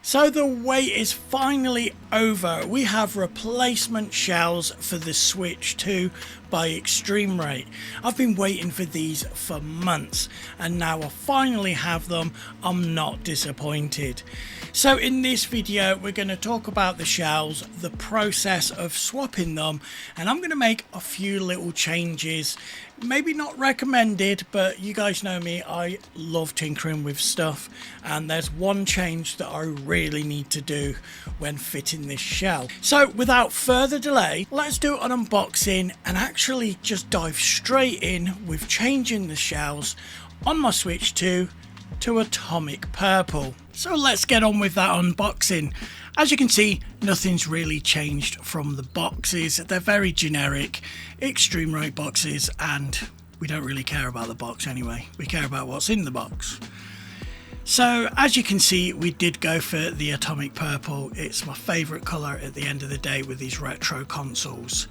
So the wait is finally over. We have replacement shells for the Switch 2 by Extremerate. I've been waiting for these for months and now I finally have them. I'm not disappointed. So in this video we're going to talk about the shells, the process of swapping them, and I'm going to make a few little changes. Maybe not recommended, but you guys know me, I love tinkering with stuff, and there's one change that I really need to do when fitting this shell. So without further delay, let's do an unboxing and actually just dive straight in with changing the shells on my Switch 2 to Atomic Purple. So let's get on with that unboxing. As you can see, nothing's really changed from the boxes. They're very generic Extremerate boxes, and we don't really care about the box anyway. We care about what's in the box. So as you can see, we did go for the Atomic Purple. It's my favourite colour at the end of the day with these retro consoles.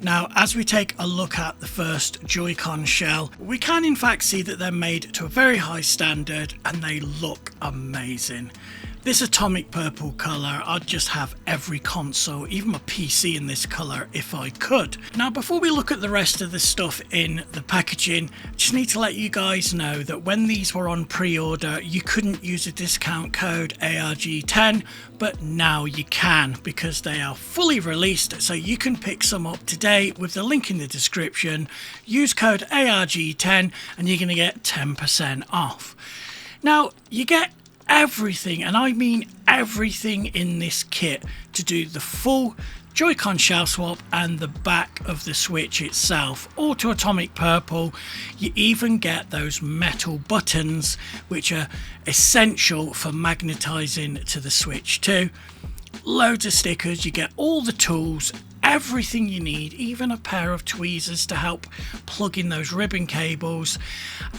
Now, as we take a look at the first Joy-Con shell, we can in fact see that they're made to a very high standard and they look amazing. This Atomic Purple colour, I'd just have every console, even my PC, in this colour if I could. Now, before we look at the rest of the stuff in the packaging, just need to let you guys know that when these were on pre-order, you couldn't use a discount code ARG10, but now you can because they are fully released, so you can pick some up today with the link in the description. Use code ARG10 and you're going to get 10% off. Now, you get everything, and I mean everything in this kit to do the full Joy-Con shell swap and the back of the Switch itself, all to Atomic Purple. You even get those metal buttons which are essential for magnetizing to the Switch 2. Loads of stickers, you get all the tools, everything you need, even a pair of tweezers to help plug in those ribbon cables,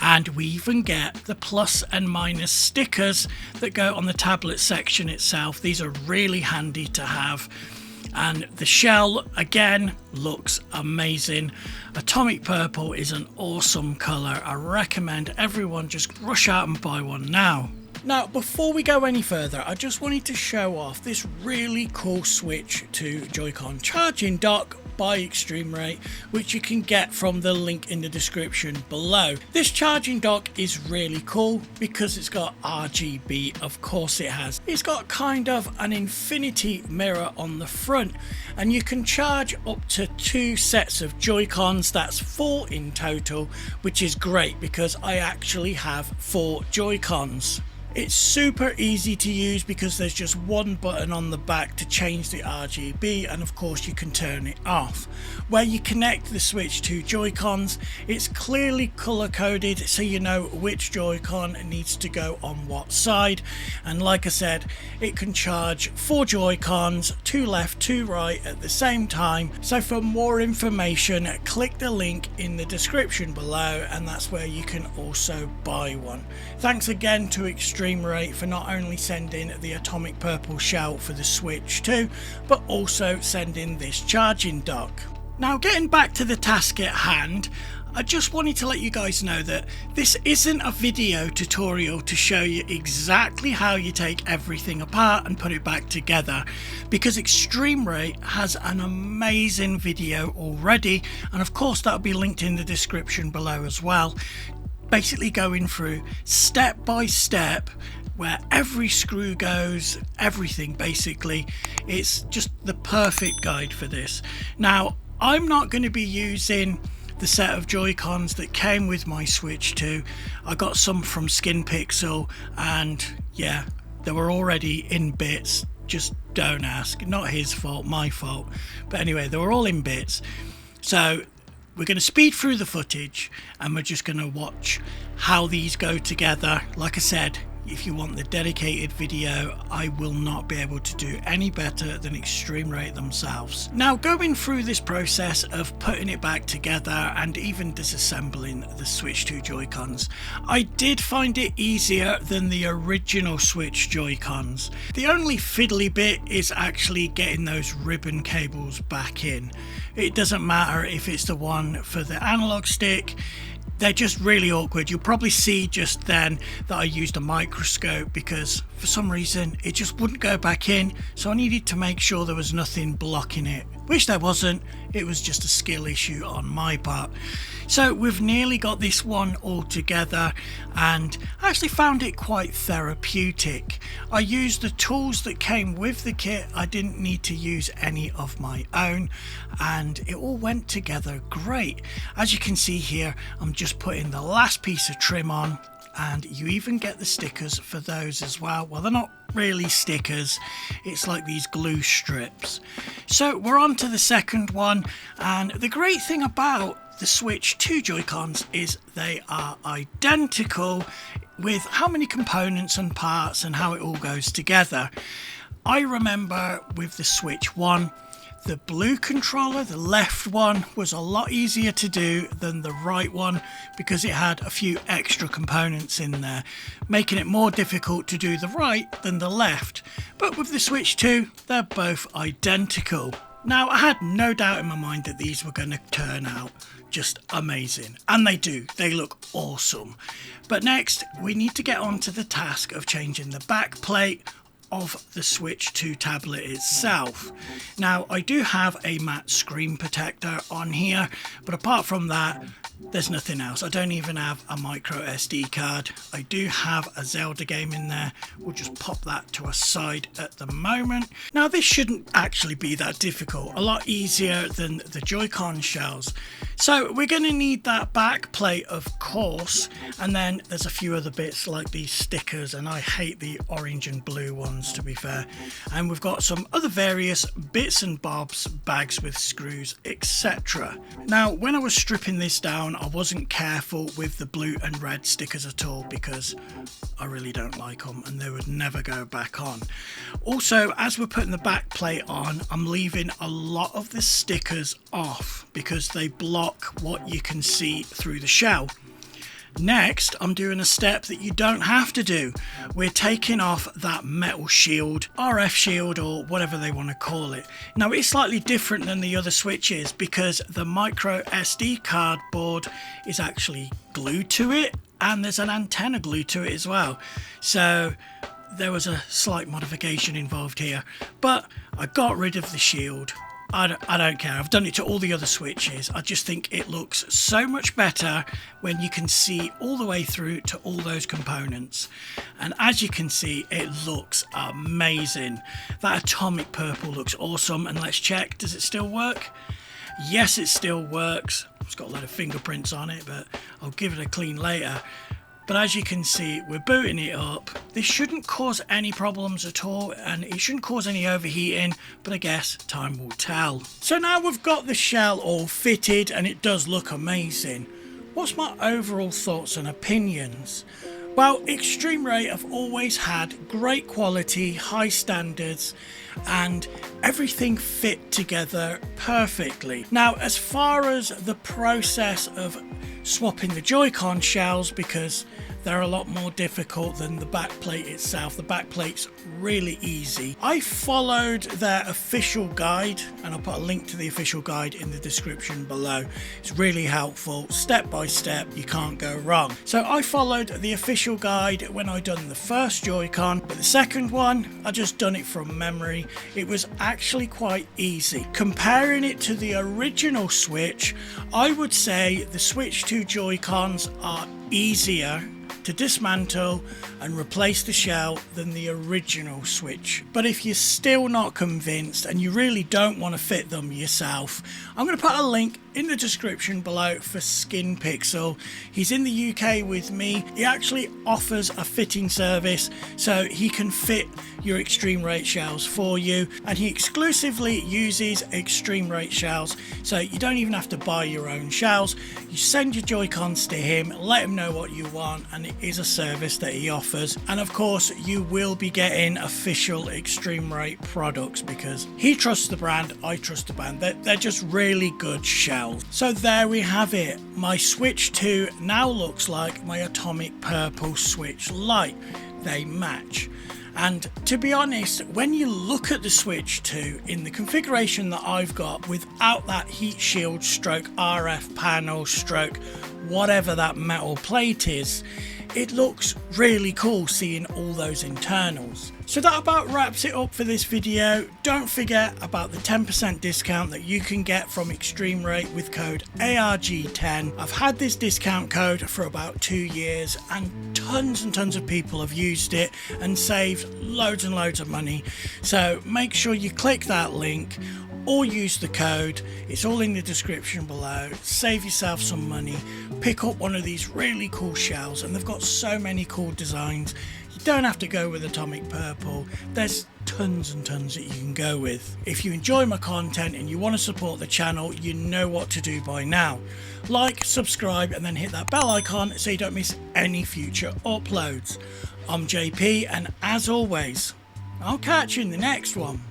and we even get the plus and minus stickers that go on the tablet section itself. These are really handy to have, and the shell again looks amazing. Atomic Purple is an awesome colour. I recommend everyone just rush out and buy one now. Now, before we go any further, I just wanted to show off this really cool Switch 2 Joy-Con charging dock by Extremerate, which you can get from the link in the description below. This charging dock is really cool because it's got RGB, of course it has. It's got kind of an infinity mirror on the front, and you can charge up to 2 sets of Joy-Cons. That's 4 in total, which is great because I actually have 4 Joy-Cons. It's super easy to use because there's just one button on the back to change the RGB, and of course you can turn it off. Where you connect the Switch 2 Joy-Cons, it's clearly color coded so you know which Joy-Con needs to go on what side, and like I said, it can charge 4 Joy-Cons, 2 left, 2 right at the same time. So for more information, click the link in the description below, and that's where you can also buy one. Thanks again to Extremerate for not only sending the Atomic Purple shell for the Switch 2, but also sending this charging dock. Now, getting back to the task at hand, I just wanted to let you guys know that this isn't a video tutorial to show you exactly how you take everything apart and put it back together, because Extremerate has an amazing video already, and of course that'll be linked in the description below as well. Basically going through step by step where every screw goes, everything basically. It's just the perfect guide for this. Now, I'm not going to be using the set of Joy-Cons that came with my Switch 2. I got some from SKINPIXEL, and yeah, they were already in bits. Just don't ask. Not his fault, my fault. But anyway, they were all in bits. So we're going to speed through the footage and we're just going to watch how these go together. Like I said, if you want the dedicated video, I will not be able to do any better than Extremerate themselves. Now, going through this process of putting it back together and even disassembling the Switch 2 Joy-Cons, I did find it easier than the original Switch Joy-Cons. The only fiddly bit is actually getting those ribbon cables back in. It doesn't matter if it's the one for the analog stick. They're just really awkward. You'll probably see just then that I used a microscope because for some reason it just wouldn't go back in, so I needed to make sure there was nothing blocking it, which there wasn't. It was just a skill issue on my part. So we've nearly got this one all together, and I actually found it quite therapeutic. I used the tools that came with the kit. I didn't need to use any of my own, and it all went together great. As you can see here, I'm just putting the last piece of trim on, and you even get the stickers for those as well. Well, they're not really stickers, it's like these glue strips. So we're on to the second one, and the great thing about the Switch 2 Joy-Cons is they are identical with how many components and parts and how it all goes together. I remember with the Switch 1, the blue controller, the left one, was a lot easier to do than the right one because it had a few extra components in there, making it more difficult to do the right than the left. But with the Switch 2, they're both identical. Now, I had no doubt in my mind that these were going to turn out just amazing, and they do. They look awesome. But next, we need to get on to the task of changing the back plate of the Switch 2 tablet itself. Now, I do have a matte screen protector on here, but apart from that, there's nothing else. I don't even have a micro SD card. I do have a Zelda game in there. We'll just pop that to a side at the moment. Now, this shouldn't actually be that difficult. A lot easier than the Joy-Con shells. So we're going to need that back plate, of course, and then there's a few other bits like these stickers, and I hate the orange and blue ones, to be fair. And we've got some other various bits and bobs, bags with screws, etc. Now, when I was stripping this down, I wasn't careful with the blue and red stickers at all because I really don't like them and they would never go back on. Also, as we're putting the back plate on, I'm leaving a lot of the stickers off because they block what you can see through the shell. Next, I'm doing a step that you don't have to do. We're taking off that metal shield, RF shield, or whatever they want to call it. Now, it's slightly different than the other Switches because the micro SD card board is actually glued to it, and there's an antenna glued to it as well. So there was a slight modification involved here, but I got rid of the shield. I don't care. I've done it to all the other Switches. I just think it looks so much better when you can see all the way through to all those components. And as you can see, it looks amazing. That atomic purple looks awesome. And let's check, does it still work? Yes, it still works. It's got a lot of fingerprints on it, but I'll give it a clean later. But as you can see, we're booting it up. This shouldn't cause any problems at all, and it shouldn't cause any overheating, but I guess time will tell. So now we've got the shell all fitted, and it does look amazing. What's my overall thoughts and opinions? Well, Extremerate have always had great quality, high standards, and everything fit together perfectly. Now, as far as the process of swapping the Joy-Con shells, because they're a lot more difficult than the backplate itself. The backplate's really easy. I followed their official guide, and I'll put a link to the official guide in the description below. It's really helpful, step by step, you can't go wrong. So I followed the official guide when I done the first Joy-Con, but the second one, I just done it from memory. It was actually quite easy. Comparing it to the original Switch, I would say the Switch 2 Joy-Cons are easier to dismantle and replace the shell than the original Switch. But if you're still not convinced and you really don't want to fit them yourself, I'm going to put a link in the description below for SKINPIXEL. He's in the UK with me. He actually offers a fitting service, so he can fit your Extremerate shells for you, and he exclusively uses Extremerate shells, so you don't even have to buy your own shells. You send your Joy-Cons to him, let him know what you want, and it is a service that he offers. And of course, you will be getting official Extremerate products because he trusts the brand, I trust the brand. They're just really good shells. So there we have it. My Switch 2 now looks like my atomic purple Switch Lite. They match. And to be honest, when you look at the Switch 2 in the configuration that I've got without that heat shield stroke RF panel stroke whatever that metal plate is. It looks really cool seeing all those internals. So that about wraps it up for this video. Don't forget about the 10% discount that you can get from Extremerate with code ARG10. I've had this discount code for about 2 years and tons of people have used it and saved loads and loads of money. So make sure you click that link or use the code. It's all in the description below. Save yourself some money, pick up one of these really cool shells, and they've got so many cool designs. You don't have to go with atomic purple. There's tons and tons that you can go with. If you enjoy my content and you want to support the channel, you know what to do by now. Like, subscribe, and then hit that bell icon so you don't miss any future uploads. I'm JP, and as always, I'll catch you in the next one.